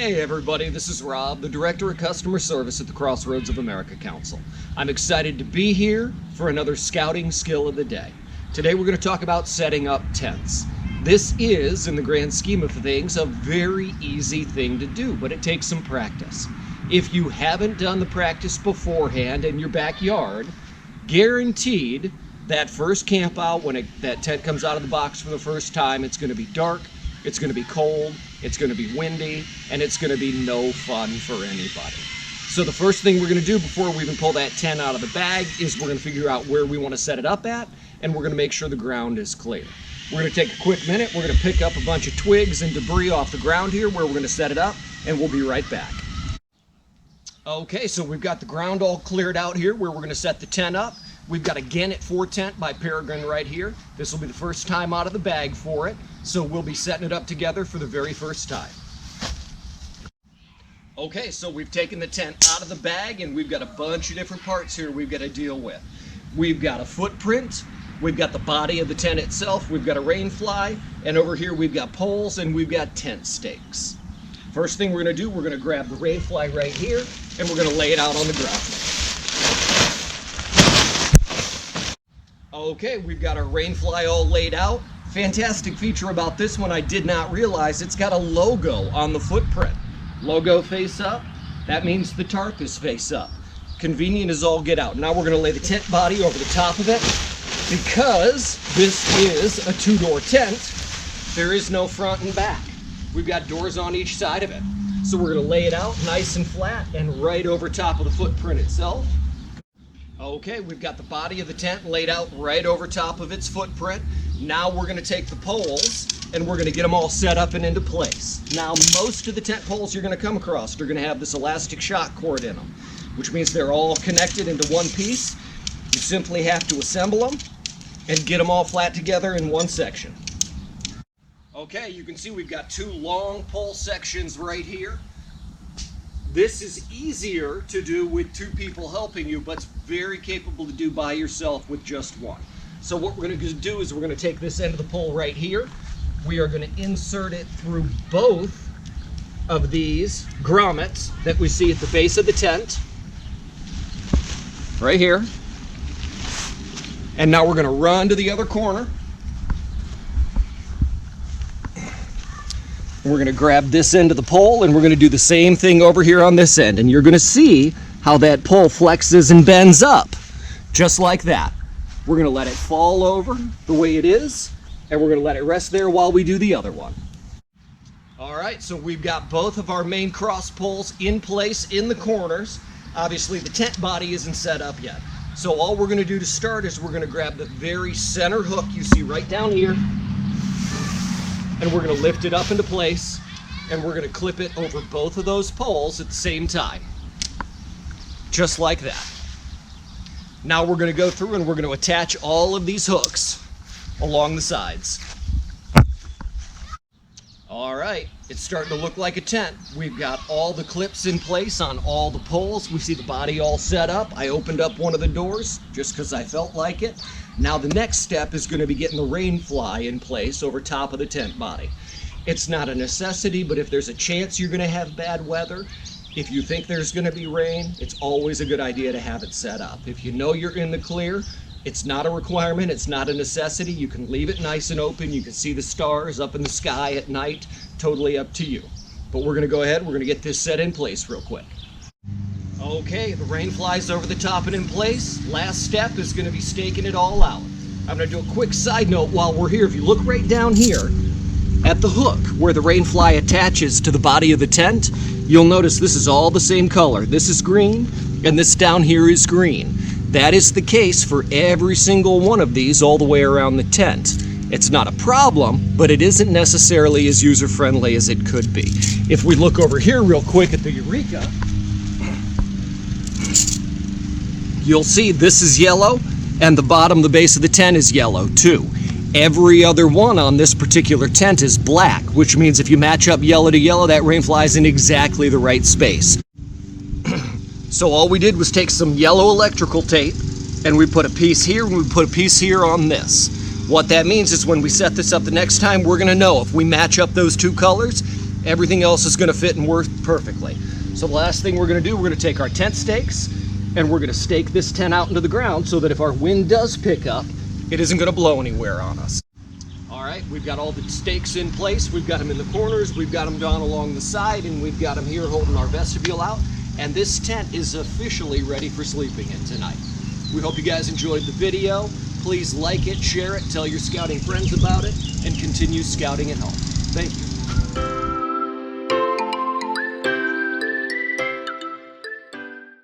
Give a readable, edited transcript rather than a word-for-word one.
Hey everybody, this is Rob, the Director of Customer Service at the Crossroads of America Council. I'm excited to be here for another scouting skill of the day. Today we're going to talk about setting up tents. This is, in the grand scheme of things, a very easy thing to do, but it takes some practice. If you haven't done the practice beforehand in your backyard, guaranteed that first camp out, when that tent comes out of the box for the first time, it's going to be dark, it's going to be cold, it's going to be windy, and it's going to be no fun for anybody. So the first thing we're going to do before we even pull that tent out of the bag is we're going to figure out where we want to set it up at, and we're going to make sure the ground is clear. We're going to take a quick minute, we're going to pick up a bunch of twigs and debris off the ground here where we're going to set it up, and we'll be right back. Okay, so we've got the ground all cleared out here where we're going to set the tent up. We've got a Gannett 4 tent by Peregrine right here. This will be the first time out of the bag for it, so we'll be setting it up together for the very first time. Okay, so we've taken the tent out of the bag and we've got a bunch of different parts here we've got to deal with. We've got a footprint, we've got the body of the tent itself, we've got a rain fly, and over here we've got poles and we've got tent stakes. First thing we're going to do, we're going to grab the rain fly right here and we're going to lay it out on the ground. Okay, we've got our rain fly all laid out. Fantastic feature about this one, I did not realize it's got a logo on the footprint. Logo face up, that means the tarp is face up. Convenient as all get out. Now we're going to lay the tent body over the top of it. Because this is a two-door tent, there is no front and back. We've got doors on each side of it. So we're going to lay it out nice and flat and right over top of the footprint itself. Okay, we've got the body of the tent laid out right over top of its footprint. Now we're going to take the poles and we're going to get them all set up and into place. Now most of the tent poles you're going to come across are going to have this elastic shock cord in them, which means they're all connected into one piece. You simply have to assemble them and get them all flat together in one section. Okay, you can see we've got two long pole sections right here. This is easier to do with two people helping you, but it's very capable to do by yourself with just one. So what we're going to do is we're going to take this end of the pole right here. We are going to insert it through both of these grommets that we see at the base of the tent. Right here. And now we're going to run to the other corner. We're going to grab this end of the pole and we're going to do the same thing over here on this end. And you're going to see how that pole flexes and bends up, just like that. We're going to let it fall over the way it is, and we're going to let it rest there while we do the other one. All right, so we've got both of our main cross poles in place in the corners. Obviously, the tent body isn't set up yet. So all we're going to do to start is we're going to grab the very center hook you see right down here, and we're going to lift it up into place, and we're going to clip it over both of those poles at the same time. Just like that. Now we're going to go through and we're going to attach all of these hooks along the sides. All right, it's starting to look like a tent. We've got all the clips in place on all the poles. We see the body all set up. I opened up one of the doors just because I felt like it. Now the next step is going to be getting the rain fly in place over top of the tent body. It's not a necessity, but if there's a chance you're going to have bad weather, if you think there's going to be rain, it's always a good idea to have it set up. If you know you're in the clear, it's not a requirement, it's not a necessity. You can leave it nice and open. You can see the stars up in the sky at night. Totally up to you. But we're going to go ahead, we're going to get this set in place real quick. Okay, the rain fly's over the top and in place. Last step is going to be staking it all out. I'm going to do a quick side note while we're here. If you look right down here at the hook where the rain fly attaches to the body of the tent, you'll notice this is all the same color. This is green and this down here is green. That is the case for every single one of these all the way around the tent. It's not a problem, but it isn't necessarily as user-friendly as it could be. If we look over here real quick at the Eureka, you'll see this is yellow and the bottom, the base of the tent is yellow too. Every other one on this particular tent is black, which means if you match up yellow to yellow, that rain fly's in exactly the right space. So all we did was take some yellow electrical tape and we put a piece here and we put a piece here on this. What that means is when we set this up the next time, we're going to know if we match up those two colors, Everything else is gonna fit and work perfectly. So the last thing we're gonna do, we're gonna take our tent stakes and we're gonna stake this tent out into the ground so that if our wind does pick up, it isn't gonna blow anywhere on us. All right, we've got all the stakes in place. We've got them in the corners, we've got them down along the side, and we've got them here holding our vestibule out. And this tent is officially ready for sleeping in tonight. We hope you guys enjoyed the video. Please like it, share it, tell your scouting friends about it, and continue scouting at home. Thank you.